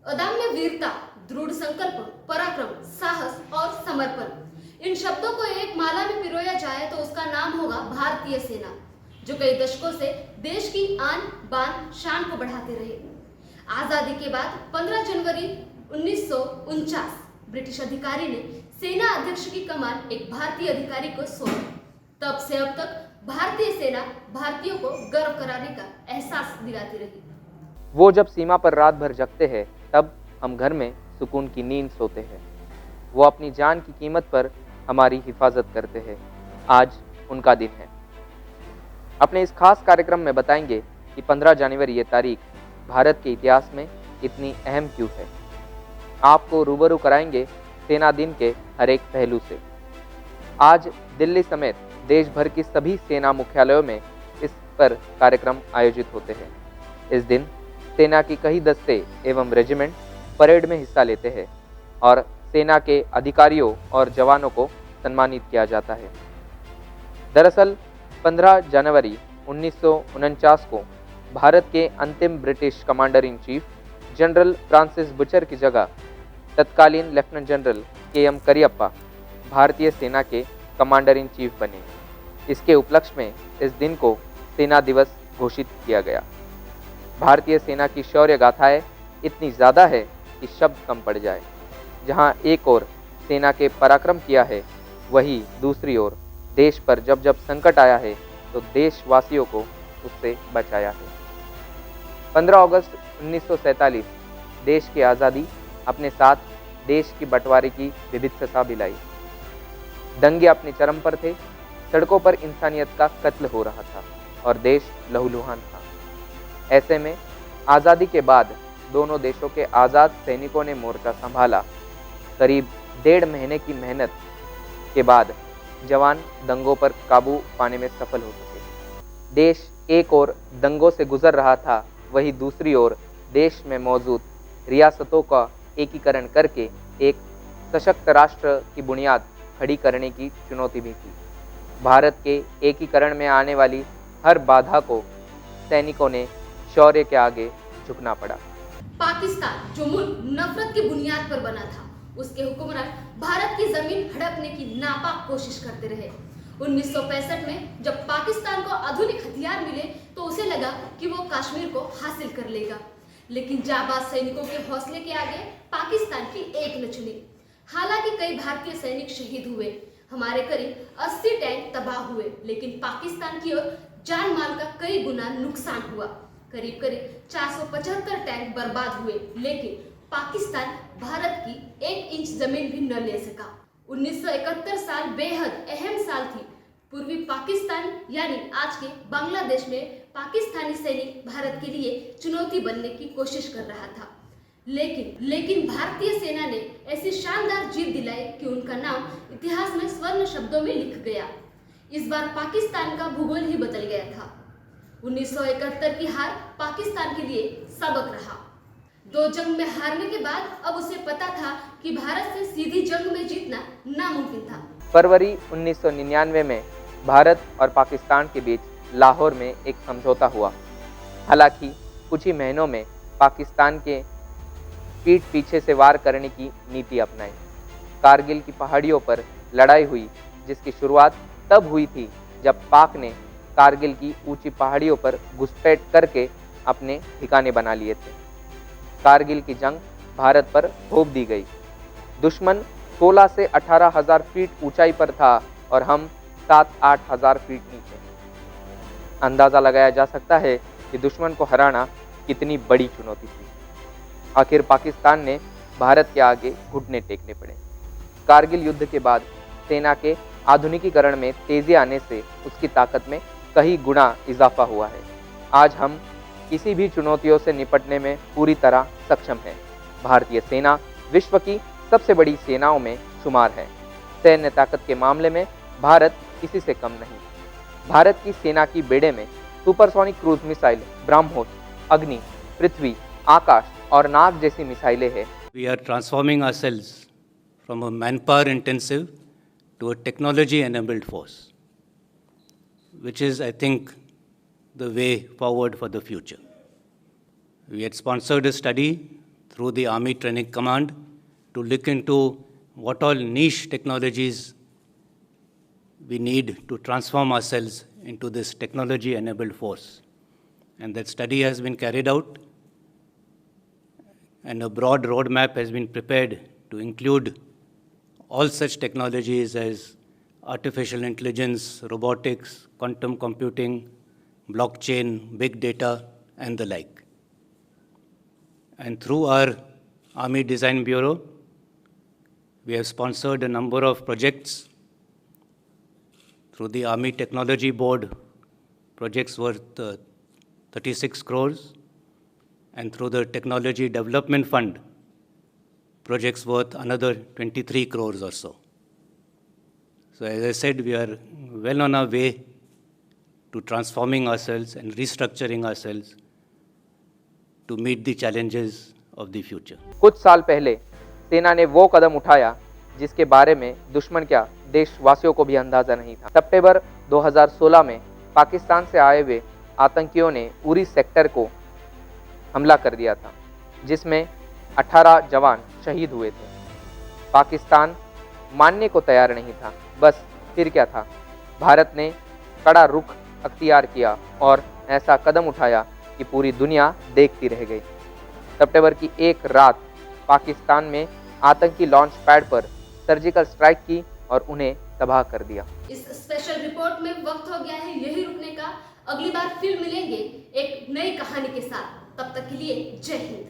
अदम्य वीरता, दृढ़ संकल्प, पराक्रम, साहस और समर्पण, इन शब्दों को एक माला में पिरोया जाए तो उसका नाम होगा भारतीय सेना, जो कई दशकों से देश की आन बान शान को बढ़ाते रहे। आजादी के बाद 15 जनवरी 1949 ब्रिटिश अधिकारी ने सेना अध्यक्ष की कमान एक भारतीय अधिकारी को सौंपी। तब से अब तक भारतीय सेना भारतीयों को गर्व कराने का एहसास दिलाती रही। वो जब सीमा पर रात भर जगते हैं तब हम घर में सुकून की नींद सोते हैं। वो अपनी जान की कीमत पर हमारी हिफाजत करते हैं। आज उनका दिन है। अपने इस खास कार्यक्रम में बताएंगे कि 15 जनवरी ये तारीख भारत के इतिहास में इतनी अहम क्यों है। आपको रूबरू कराएंगे सेना दिन के हर एक पहलू से। आज दिल्ली समेत देश भर की सभी सेना मुख्यालयों में इस पर कार्यक्रम आयोजित होते हैं। इस दिन सेना की कई दस्ते एवं रेजिमेंट परेड में हिस्सा लेते हैं और सेना के अधिकारियों और जवानों को सम्मानित किया जाता है। दरअसल 15 जनवरी 1949 को भारत के अंतिम British commander in chief general Francis butcher की जगह तत्कालीन लेफ्टिनेंट जनरल के.एम. करियप्पा भारतीय सेना के कमांडर इन चीफ बने। इसके उपलक्ष्य में इस दिन को सेना दिवस घोषित किया गया। भारतीय सेना की शौर्य गाथाएं इतनी ज़्यादा है कि शब्द कम पड़ जाए। जहां एक ओर सेना के पराक्रम किया है, वहीं दूसरी ओर देश पर जब जब संकट आया है तो देशवासियों को उससे बचाया है। 15 अगस्त 1947 देश की आज़ादी अपने साथ देश की बंटवारे की विविधता भी लाई। दंगे अपने चरम पर थे, सड़कों पर इंसानियत का कत्ल हो रहा था और देश लहूलुहान था। ऐसे में आज़ादी के बाद दोनों देशों के आज़ाद सैनिकों ने मोर्चा संभाला। करीब 1.5 महीने की मेहनत के बाद जवान दंगों पर काबू पाने में सफल हो सके। देश एक ओर दंगों से गुजर रहा था, वहीं दूसरी ओर देश में मौजूद रियासतों का एकीकरण करके एक सशक्त राष्ट्र की बुनियाद खड़ी करने की चुनौती भी थी। भारत के एकीकरण में आने वाली हर बाधा को सैनिकों ने शौर्य के आगे झुकना पड़ा। पाकिस्तान जो मुल्क नफरत की बुनियाद पर बना था, उसके हुक्मरान भारत की जमीन हड़पने की नापाक कोशिश करते रहे। 1965 में जब पाकिस्तान को आधुनिक हथियार मिले तो उसे लगा कि वो कश्मीर को हासिल कर लेगा, लेकिन जाबाज सैनिकों के हौसले के आगे पाकिस्तान की एक न चली। हालांकि कई भारतीय सैनिक शहीद हुए, हमारे करीब 80 टैंक तबाह हुए, लेकिन पाकिस्तान की ओर जान माल का कई गुना नुकसान हुआ। करीब 475 टैंक बर्बाद हुए, लेकिन पाकिस्तान भारत की 1 इंच जमीन भी न ले सका। 1971 साल बेहद अहम साल थी। पूर्वी पाकिस्तान यानी आज के बांग्लादेश में पाकिस्तानी सैनिक भारत के लिए चुनौती बनने की कोशिश कर रहा था, लेकिन भारतीय सेना ने ऐसी शानदार जीत दिलाई कि उनका नाम इतिहास में स्वर्ण शब्दों में लिख गया। इस बार पाकिस्तान का भूगोल ही बदल गया था। 1971 की हार पाकिस्तान के लिए सबक रहा। 2 जंग में हारने के बाद अब उसे पता था कि भारत से सीधी जंग में जीतना नामुमकिन था। फरवरी 1999 में भारत और पाकिस्तान के बीच लाहौर में एक समझौता हुआ। हालांकि कुछ ही महीनों में पाकिस्तान के पीठ पीछे से वार करने की नीति अपनाई। कारगिल की पहाड़ियों पर लड़ाई हुई, जिसकी शुरुआत तब हुई थी जब पाक ने कारगिल की ऊंची पहाड़ियों पर घुसपैठ करके अपने ठिकाने बना लिए थे। कारगिल की जंग भारत पर थोप दी गई। दुश्मन 16 से 18 हजार फीट ऊंचाई पर था और हम 7-8 हजार फीट नीचे। अंदाज़ा लगाया जा सकता है कि दुश्मन को हराना कितनी बड़ी चुनौती थी। आखिर पाकिस्तान ने भारत के आगे घुटने टेकने पड़े। कारगिल युद्ध के बाद सेना के आधुनिकीकरण में तेजी आने से उसकी ताकत में कई गुना इजाफा हुआ है। आज हम किसी भी चुनौतियों से निपटने में पूरी तरह सक्षम हैं। भारतीय सेना विश्व की सबसे बड़ी सेनाओं में शुमार है। सैन्य ताकत के मामले में भारत किसी से कम नहीं। भारत की सेना की बेड़े में सुपरसोनिक क्रूज मिसाइल ब्रह्मोस, अग्नि, पृथ्वी, आकाश और नाग जैसी मिसाइलें हैं। We are transforming ourselves from a manpower intensive to a technology enabled force, which is, I think, the way forward for the future. We had sponsored a study through the Army Training Command to look into what all niche technologies we need to transform ourselves into this technology-enabled force. And that study has been carried out, and a broad roadmap has been prepared to include all such technologies as artificial intelligence, robotics, quantum computing, blockchain, big data, and the like. And through our Army Design Bureau, we have sponsored a number of projects through the Army Technology Board, projects worth 36 crores, and through the Technology Development Fund, projects worth another 23 crores or so. So as I said, we are well on our way to transforming ourselves and restructuring ourselves to meet the challenges of the future. कुछ साल पहले सेना ने वो कदम उठाया जिसके बारे में दुश्मन क्या देशवासियों को भी अंदाजा नहीं था। सितंबर 2016 में पाकिस्तान से आए हुए आतंकियों ने उरी सेक्टर को हमला कर दिया था, जिसमें 18 जवान शहीद हुए थे। पाकिस्तान मानने को तैयार नहीं था। बस फिर क्या था, भारत ने कड़ा रुख अख्तियार किया और ऐसा कदम उठाया कि पूरी दुनिया देखती रह गई। सितंबर की एक रात पाकिस्तान में आतंकी लॉन्च पैड पर सर्जिकल स्ट्राइक की और उन्हें तबाह कर दिया। इस स्पेशल रिपोर्ट में वक्त हो गया है यही रुकने का। अगली बार फिर मिलेंगे एक नई कहानी के साथ। तब तक के लिए जय हिंद।